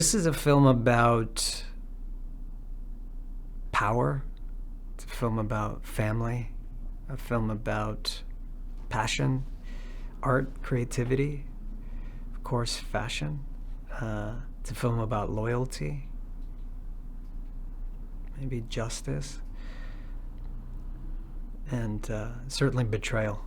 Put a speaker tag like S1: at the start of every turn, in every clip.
S1: This is a film about power. It's a film about family, a film about passion, art, creativity, of course, fashion. It's a film about loyalty, maybe justice, and certainly betrayal.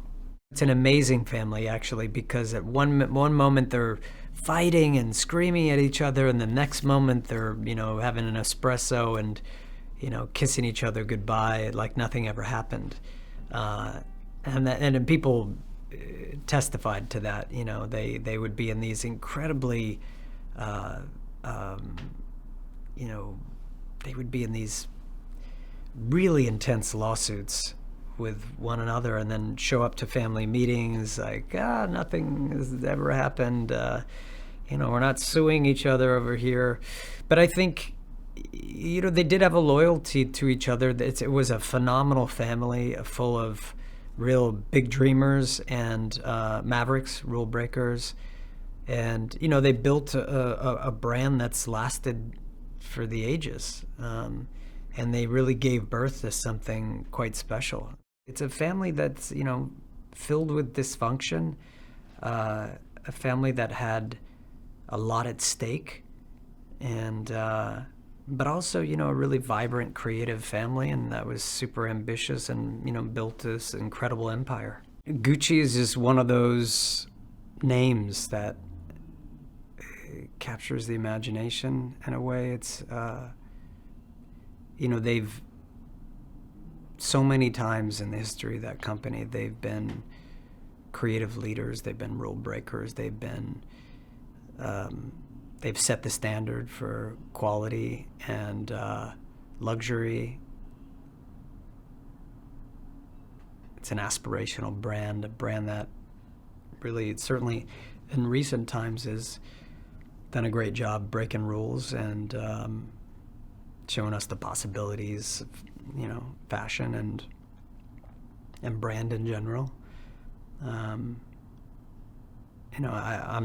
S1: It's an amazing family, actually, because at one moment they're fighting and screaming at each other, and the next moment they're, having an espresso and, kissing each other goodbye like nothing ever happened. And people testified to that. They would be in these incredibly, they would be in these really intense lawsuits with one another, and then show up to family meetings like, nothing has ever happened. We're not suing each other over here. But I think, they did have a loyalty to each other. It was a phenomenal family full of real big dreamers and mavericks, rule breakers. And, they built a brand that's lasted for the ages. And they really gave birth to something quite special. It's a family that's, filled with dysfunction, a family that had a lot at stake, and but also, a really vibrant, creative family, and that was super ambitious and, built this incredible empire. Gucci is just one of those names that captures the imagination in a way. It's, they've so many times in the history of that company, they've been creative leaders, they've been rule breakers, they've set the standard for quality and luxury. It's an aspirational brand, a brand that really, certainly in recent times, has done a great job breaking rules and showing us the possibilities of, fashion and brand in general. I'm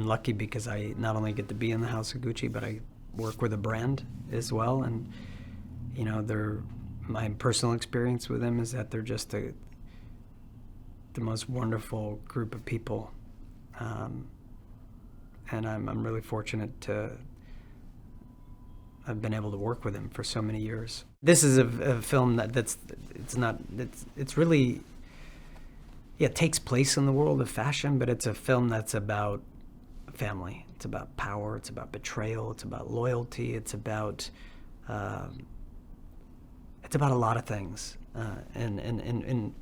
S1: lucky because I not only get to be in the House of Gucci, but I work with a brand as well. And, my personal experience with them is that they're just the most wonderful group of people. And I'm really fortunate to have been able to work with him for so many years. This is a film it's really, it takes place in the world of fashion, but it's a film that's about family. It's about power. It's about betrayal. It's about loyalty. It's about a lot of things, and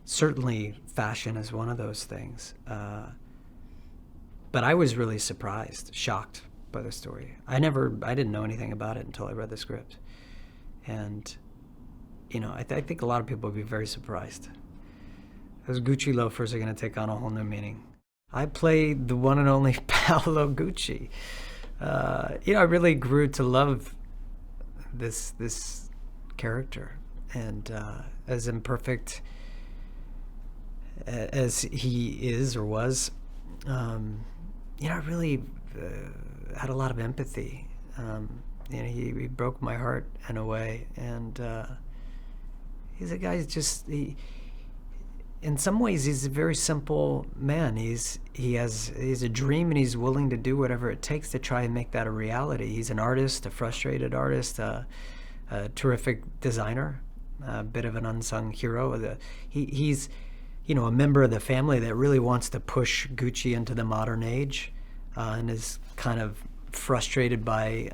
S1: certainly fashion is one of those things. But I was really surprised, shocked by the story. I didn't know anything about it until I read the script. And, I think a lot of people would be very surprised. Those Gucci loafers are going to take on a whole new meaning. I played the one and only Paolo Gucci. I really grew to love this character. And as imperfect as he is or was, I really had a lot of empathy. He broke my heart in a way, and he's a guy in some ways he's a very simple man. He's a dream, and he's willing to do whatever it takes to try and make that a reality. He's an artist, a frustrated artist, a terrific designer, a bit of an unsung hero. He's a member of the family that really wants to push Gucci into the modern age, and is kind of frustrated by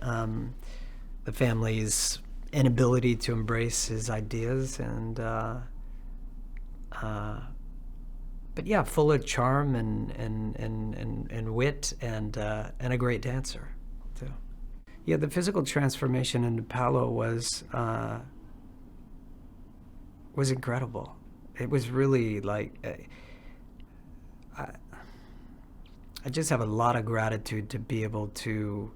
S1: the family's inability to embrace his ideas, and but yeah, full of charm and wit, and a great dancer too. Yeah, the physical transformation into Paolo was incredible. It was really like, I just have a lot of gratitude to be able to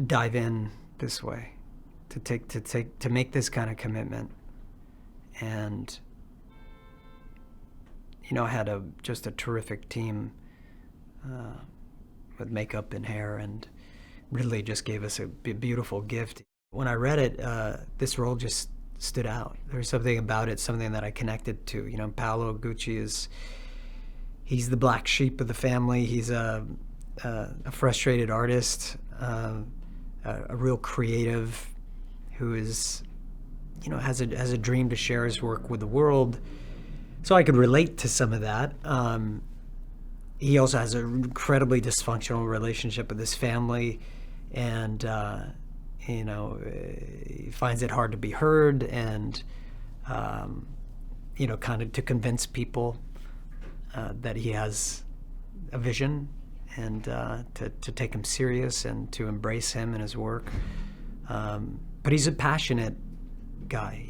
S1: dive in this way, to make this kind of commitment. And I had just a terrific team with makeup and hair, and Ridley just gave us a beautiful gift. When I read it, this role just stood out. There's something about it, something that I connected to. You know, Paolo Gucci he's the black sheep of the family. He's a frustrated artist, a real creative who is, you know, has a dream to share his work with the world. So I could relate to some of that. He also has an incredibly dysfunctional relationship with his family, and you know, he finds it hard to be heard, and you know, kind of to convince people that he has a vision, and to take him serious and to embrace him and his work. But he's a passionate guy.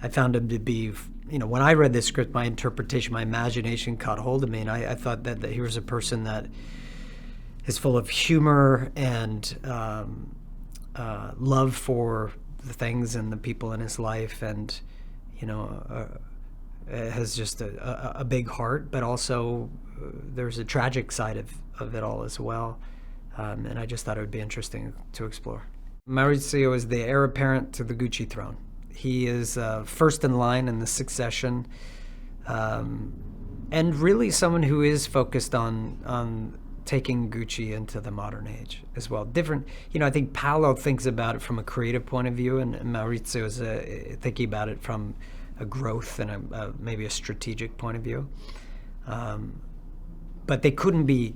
S1: I found him to be, you know, when I read this script, my interpretation, my imagination caught hold of me, and I thought that he was a person that is full of humor and love for the things and the people in his life, and, you know, has just a big heart, but also there's a tragic side of it all as well. And I just thought it would be interesting to explore. Maurizio is the heir apparent to the Gucci throne. He is first in line in the succession, and really someone who is focused on taking Gucci into the modern age as well. Different, you know, I think Paolo thinks about it from a creative point of view, and Maurizio is thinking about it from a growth and maybe a strategic point of view. But they couldn't be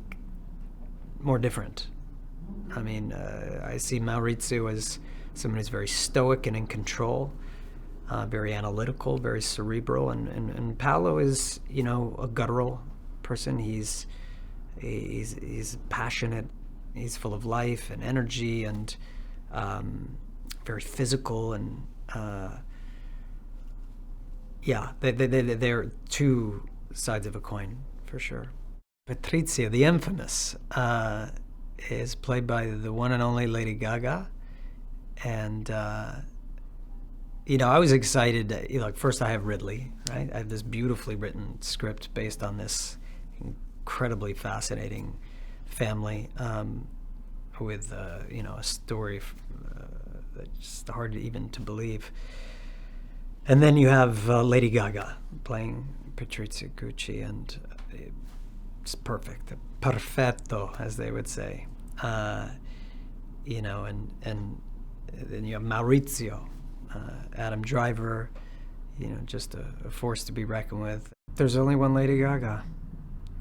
S1: more different. I mean, I see Maurizio as someone who's very stoic and in control, very analytical, very cerebral, and Paolo is, you know, a guttural person. He's passionate. He's full of life and energy, and very physical, and yeah, they're two sides of a coin for sure. Patrizia, the infamous, is played by the one and only Lady Gaga, and you know, I was excited. You know, like, first I have Ridley, right? I have this beautifully written script based on this incredibly fascinating family, with you know, a story that's hard even to believe. And then you have Lady Gaga playing Patrizia Gucci, and it's perfect, perfetto, as they would say. You know, and then you have Maurizio, Adam Driver, you know, just a force to be reckoned with. There's only one Lady Gaga,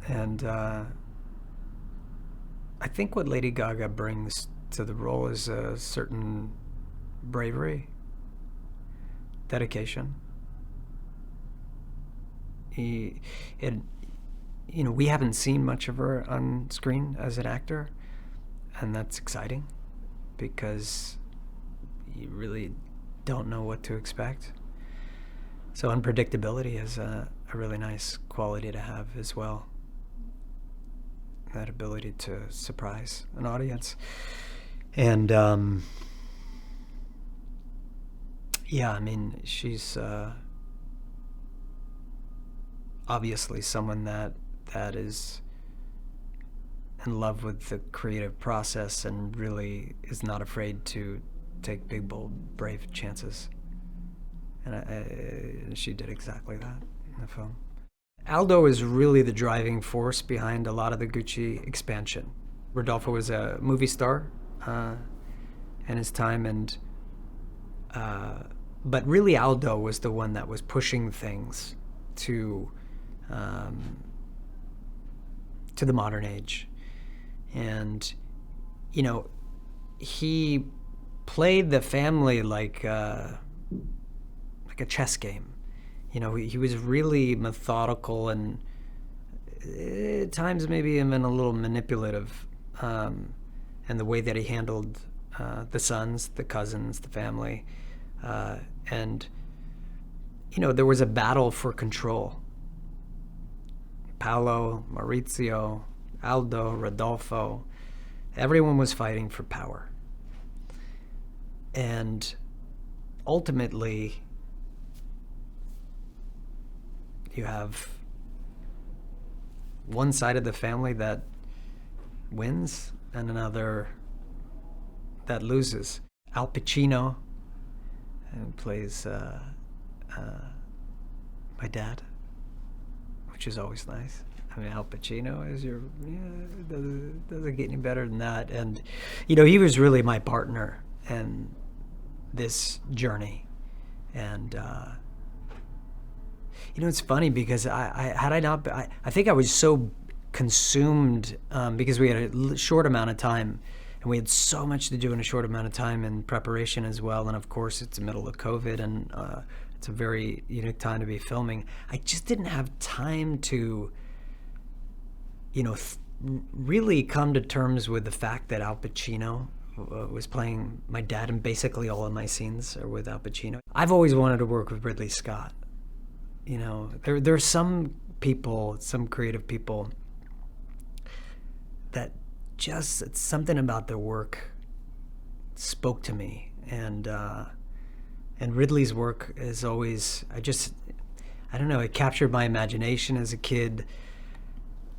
S1: and I think what Lady Gaga brings to the role is a certain bravery, dedication. You know, we haven't seen much of her on screen as an actor, and that's exciting because you really don't know what to expect. So unpredictability is a really nice quality to have as well. That ability to surprise an audience. And yeah, I mean, she's obviously someone that is in love with the creative process and really is not afraid to take big, bold, brave chances. And she did exactly that in the film. Aldo is really the driving force behind a lot of the Gucci expansion. Rodolfo was a movie star in his time, and but really Aldo was the one that was pushing things to the modern age. And, you know, he played the family like a chess game. You know, he was really methodical and at times maybe even a little manipulative, in the way that he handled the sons, the cousins, the family. And, you know, there was a battle for control. Paolo, Maurizio, Aldo, Rodolfo, everyone was fighting for power. And ultimately, you have one side of the family that wins and another that loses. Al Pacino, who plays my dad, which is always nice. I mean, Al Pacino is doesn't get any better than that. And, he was really my partner in this journey. And, it's funny because I think I was so consumed because we had a short amount of time, and we had so much to do in a short amount of time in preparation as well. And of course, it's the middle of COVID, and it's a very unique time to be filming. I just didn't have time to, really come to terms with the fact that Al Pacino was playing my dad, and basically all of my scenes are with Al Pacino. I've always wanted to work with Ridley Scott. There are some people, some creative people that just, it's something about their work spoke to me, and Ridley's work is always, I don't know, it captured my imagination as a kid.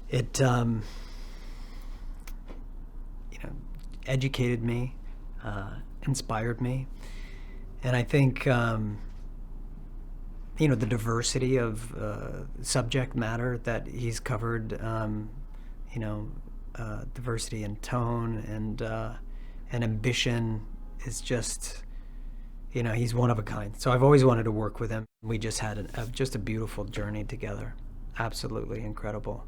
S1: It educated me, inspired me, and I think the diversity of subject matter that he's covered, diversity in tone and ambition is just, he's one of a kind. So I've always wanted to work with him. We just had just a beautiful journey together. Absolutely incredible.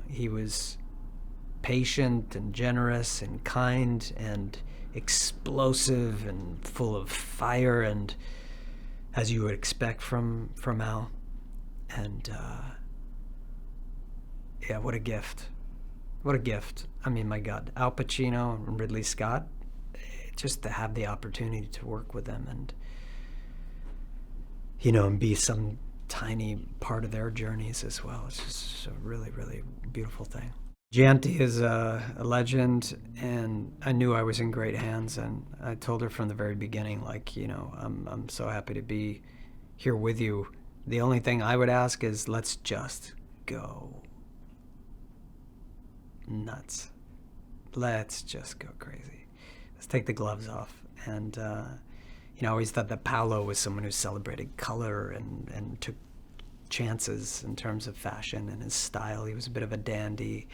S1: He was patient and generous and kind and explosive and full of fire, and as you would expect from Al. And what a gift. What a gift. I mean, my God, Al Pacino and Ridley Scott, just to have the opportunity to work with them and, and be some tiny part of their journeys as well. It's just a really, really beautiful thing. Janty is a legend, and I knew I was in great hands, and I told her from the very beginning, I'm so happy to be here with you. The only thing I would ask is, let's just go nuts. Let's just go crazy. Let's take the gloves off. And I always thought that Paolo was someone who celebrated color and took chances in terms of fashion and his style. He was a bit of a dandy.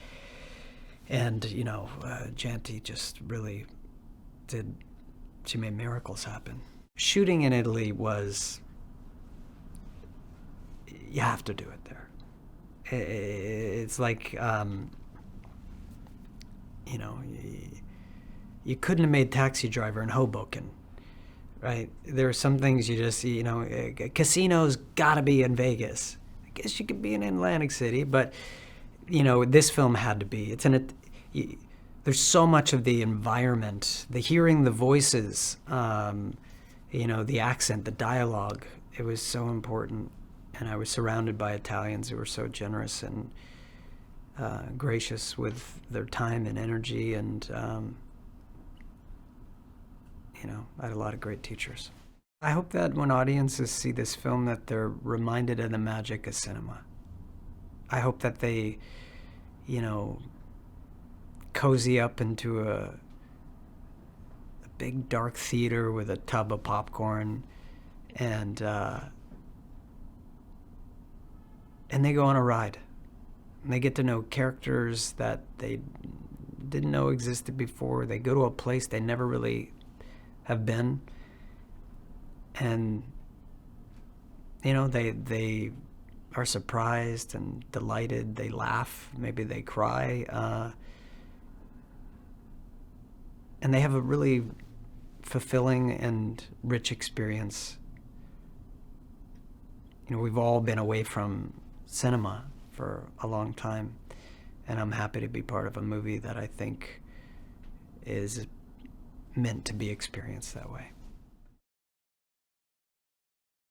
S1: And, Janty just really she made miracles happen. Shooting in Italy you have to do it there. It's like, you couldn't have made Taxi Driver in Hoboken, right? There are some things you just, casinos gotta be in Vegas. I guess you could be in Atlantic City, but, this film had to be. There's so much of the environment, the hearing the voices, the accent, the dialogue. It was so important. And I was surrounded by Italians who were so generous and gracious with their time and energy. And, I had a lot of great teachers. I hope that when audiences see this film that they're reminded of the magic of cinema. I hope that they, cozy up into a big dark theater with a tub of popcorn, and they go on a ride. And they get to know characters that they didn't know existed before. They go to a place they never really have been, and they are surprised and delighted. They laugh, maybe they cry. And they have a really fulfilling and rich experience. We've all been away from cinema for a long time, and I'm happy to be part of a movie that I think is meant to be experienced that way.